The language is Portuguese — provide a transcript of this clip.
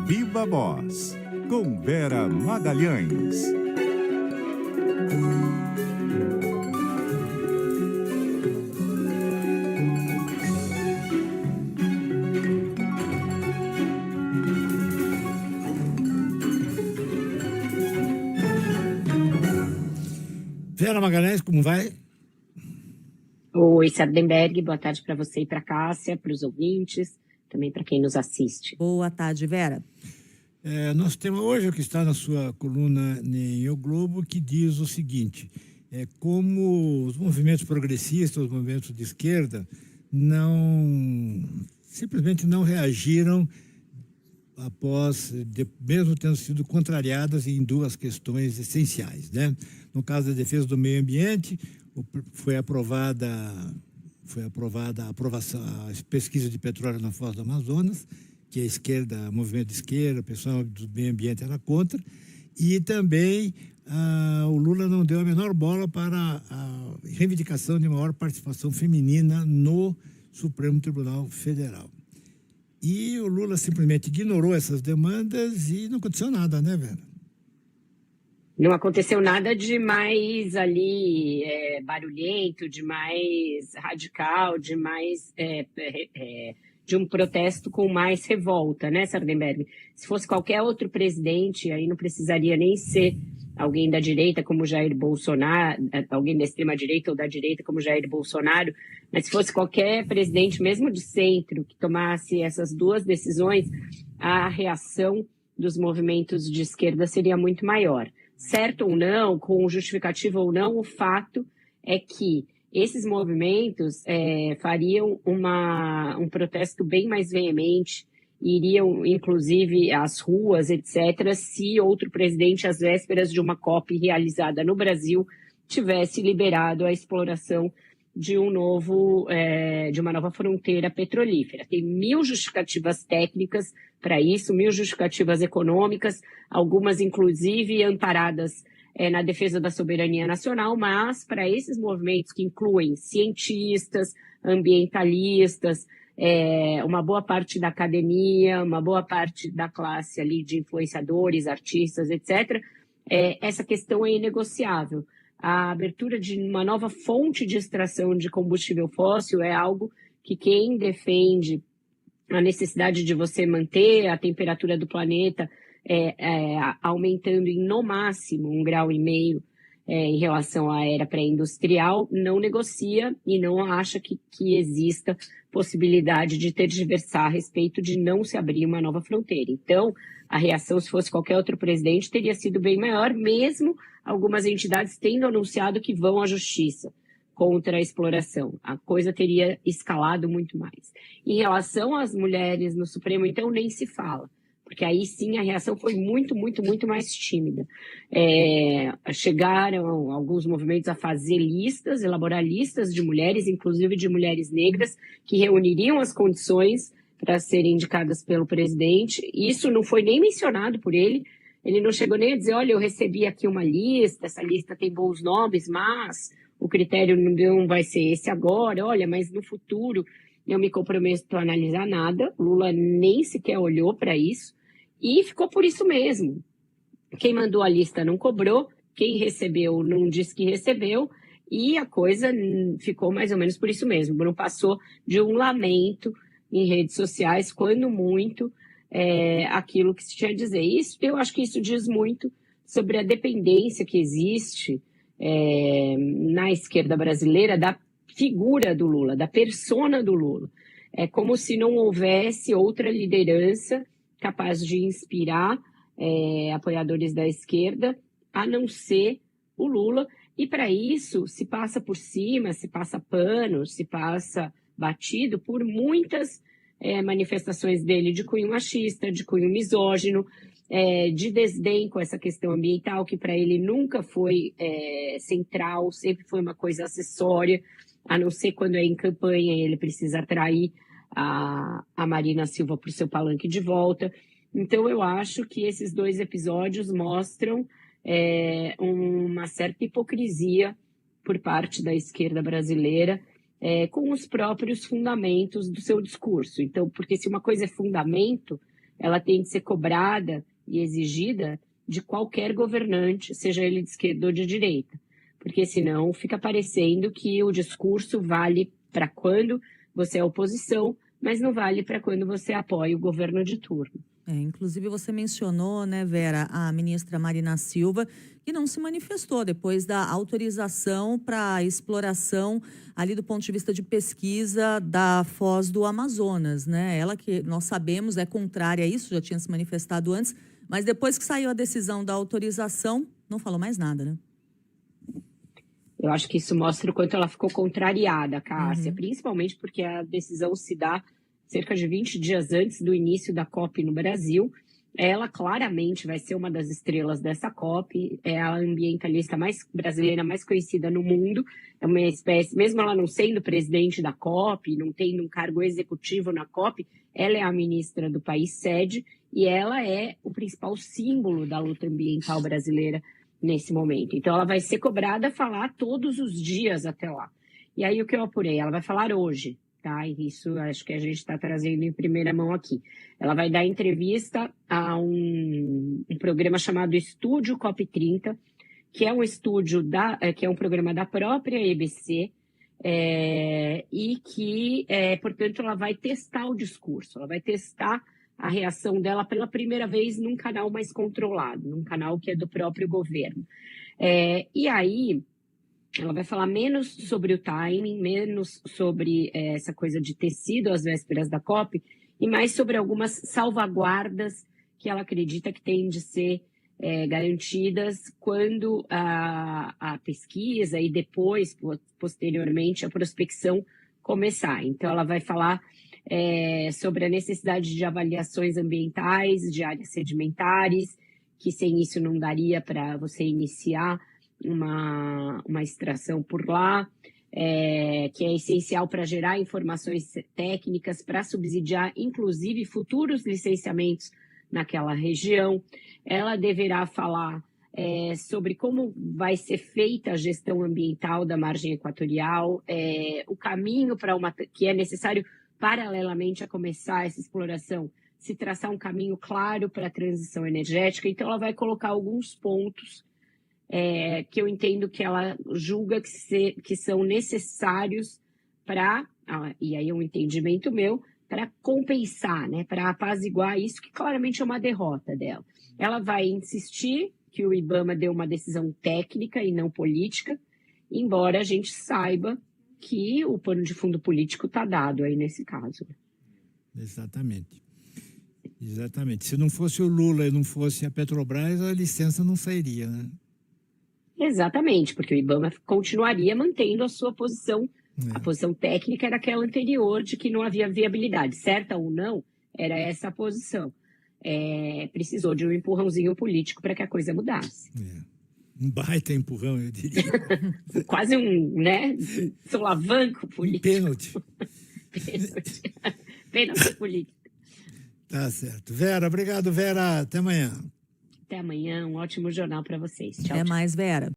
Viva Voz, com Vera Magalhães. Vera Magalhães, como vai? Oi, Sardenberg, boa tarde para você e para a Cássia, para os ouvintes, também para quem nos assiste. Boa tarde, Vera. Nosso tema hoje é o que está na sua coluna em O Globo, que diz o seguinte: como os movimentos progressistas, os movimentos de esquerda, simplesmente não reagiram mesmo tendo sido contrariadas em duas questões essenciais, né? No caso da defesa do meio ambiente, foi aprovada a pesquisa de petróleo na Foz do Amazonas, que a esquerda, o movimento de esquerda, o pessoal do meio ambiente era contra, e também o Lula não deu a menor bola para a reivindicação de maior participação feminina no Supremo Tribunal Federal. E o Lula simplesmente ignorou essas demandas e não aconteceu nada, né, Vera? Não aconteceu nada de mais ali barulhento, de mais radical, de mais de um protesto com mais revolta, né, Sardenberg? Se fosse qualquer outro presidente, aí não precisaria nem ser alguém da direita como Jair Bolsonaro, alguém da extrema-direita ou da direita como Jair Bolsonaro, mas se fosse qualquer presidente, mesmo de centro, que tomasse essas duas decisões, a reação dos movimentos de esquerda seria muito maior. Certo ou não, com justificativa ou não, o fato é que esses movimentos fariam um protesto bem mais veemente, iriam, inclusive, às ruas, etc., se outro presidente, às vésperas de uma COP realizada no Brasil, tivesse liberado a exploração de uma nova fronteira petrolífera. Tem 1000 justificativas técnicas para isso, 1000 justificativas econômicas, algumas, inclusive, amparadas na defesa da soberania nacional, mas para esses movimentos que incluem cientistas, ambientalistas, uma boa parte da academia, uma boa parte da classe ali de influenciadores, artistas, etc., essa questão é inegociável. A abertura de uma nova fonte de extração de combustível fóssil é algo que quem defende a necessidade de você manter a temperatura do planeta aumentando em no máximo 1,5 graus em relação à era pré-industrial, não negocia e não acha que exista possibilidade de tergiversar a respeito de não se abrir uma nova fronteira. Então, a reação, se fosse qualquer outro presidente, teria sido bem maior, mesmo algumas entidades tendo anunciado que vão à justiça contra a exploração. A coisa teria escalado muito mais. Em relação às mulheres no Supremo, então, nem se fala, porque aí sim a reação foi muito, muito, muito mais tímida. Chegaram alguns movimentos a fazer listas, elaborar listas de mulheres, inclusive de mulheres negras, que reuniriam as condições para serem indicadas pelo presidente. Isso não foi nem mencionado por ele. Ele não chegou nem a dizer, olha, eu recebi aqui uma lista, essa lista tem bons nomes, mas o critério não vai ser esse agora, olha, mas no futuro eu me comprometo a analisar nada. Lula nem sequer olhou para isso e ficou por isso mesmo. Quem mandou a lista não cobrou, quem recebeu não disse que recebeu e a coisa ficou mais ou menos por isso mesmo. Não passou de um lamento em redes sociais, quando muito, aquilo que se tinha a dizer. Isso, eu acho que isso diz muito sobre a dependência que existe na esquerda brasileira da figura do Lula, da persona do Lula. É como se não houvesse outra liderança capaz de inspirar apoiadores da esquerda, a não ser o Lula. E para isso se passa por cima, se passa pano, se passa batido por muitas manifestações dele de cunho machista, de cunho misógino, de desdém com essa questão ambiental, que para ele nunca foi central, sempre foi uma coisa acessória, a não ser quando é em campanha e ele precisa atrair a Marina Silva para o seu palanque de volta. Então, eu acho que esses dois episódios mostram uma certa hipocrisia por parte da esquerda brasileira com os próprios fundamentos do seu discurso. Então, porque se uma coisa é fundamento, ela tem de ser cobrada e exigida de qualquer governante, seja ele de esquerda ou de direita. Porque senão fica parecendo que o discurso vale para quando você é oposição, mas não vale para quando você apoia o governo de turno. Inclusive você mencionou, né, Vera, a ministra Marina Silva, que não se manifestou depois da autorização para a exploração ali do ponto de vista de pesquisa da Foz do Amazonas, né? Ela, que nós sabemos, é contrária a isso, já tinha se manifestado antes, mas depois que saiu a decisão da autorização, não falou mais nada, né? Eu acho que isso mostra o quanto ela ficou contrariada, Cássia, principalmente porque a decisão se dá cerca de 20 dias antes do início da COP no Brasil. Ela claramente vai ser uma das estrelas dessa COP, é a ambientalista brasileira mais conhecida no mundo, é uma espécie, mesmo ela não sendo presidente da COP, não tendo um cargo executivo na COP, ela é a ministra do país sede e ela é o principal símbolo da luta ambiental brasileira nesse momento. Então ela vai ser cobrada a falar todos os dias até lá. E aí o que eu apurei? Ela vai falar hoje. Tá? Isso acho que a gente está trazendo em primeira mão aqui. Ela vai dar entrevista a um programa chamado Estúdio COP30, que é um estúdio que é um programa da própria EBC, e que, portanto, ela vai testar o discurso, ela vai testar a reação dela pela primeira vez num canal mais controlado, num canal que é do próprio governo. E aí ela vai falar menos sobre o timing, menos sobre essa coisa de ter sido às vésperas da COP, e mais sobre algumas salvaguardas que ela acredita que têm de ser garantidas quando a pesquisa e depois, posteriormente, a prospecção começar. Então, ela vai falar sobre a necessidade de avaliações ambientais, de áreas sedimentares, que sem isso não daria para você iniciar uma extração por lá, que é essencial para gerar informações técnicas, para subsidiar, inclusive, futuros licenciamentos naquela região. Ela deverá falar sobre como vai ser feita a gestão ambiental da margem equatorial, o caminho que é necessário, paralelamente a começar essa exploração, se traçar um caminho claro para a transição energética. Então, ela vai colocar alguns pontos que eu entendo que ela julga que são necessários para, e aí é um entendimento meu, para compensar, né, para apaziguar isso, que claramente é uma derrota dela. Ela vai insistir que o IBAMA deu uma decisão técnica e não política, embora a gente saiba que o pano de fundo político está dado aí nesse caso. Exatamente. Exatamente. Se não fosse o Lula e não fosse a Petrobras, a licença não sairia, né? Exatamente, porque o IBAMA continuaria mantendo a sua posição. A posição técnica era aquela anterior, de que não havia viabilidade. Certa ou não, era essa a posição. Precisou de um empurrãozinho político para que a coisa mudasse. Um baita empurrão, eu diria. Quase um, né, solavanco político. Pênalti. Pênalti político. Tá certo. Vera, obrigado, Vera. Até amanhã. Até amanhã, um ótimo jornal para vocês. Tchau, Até tchau. mais, Vera.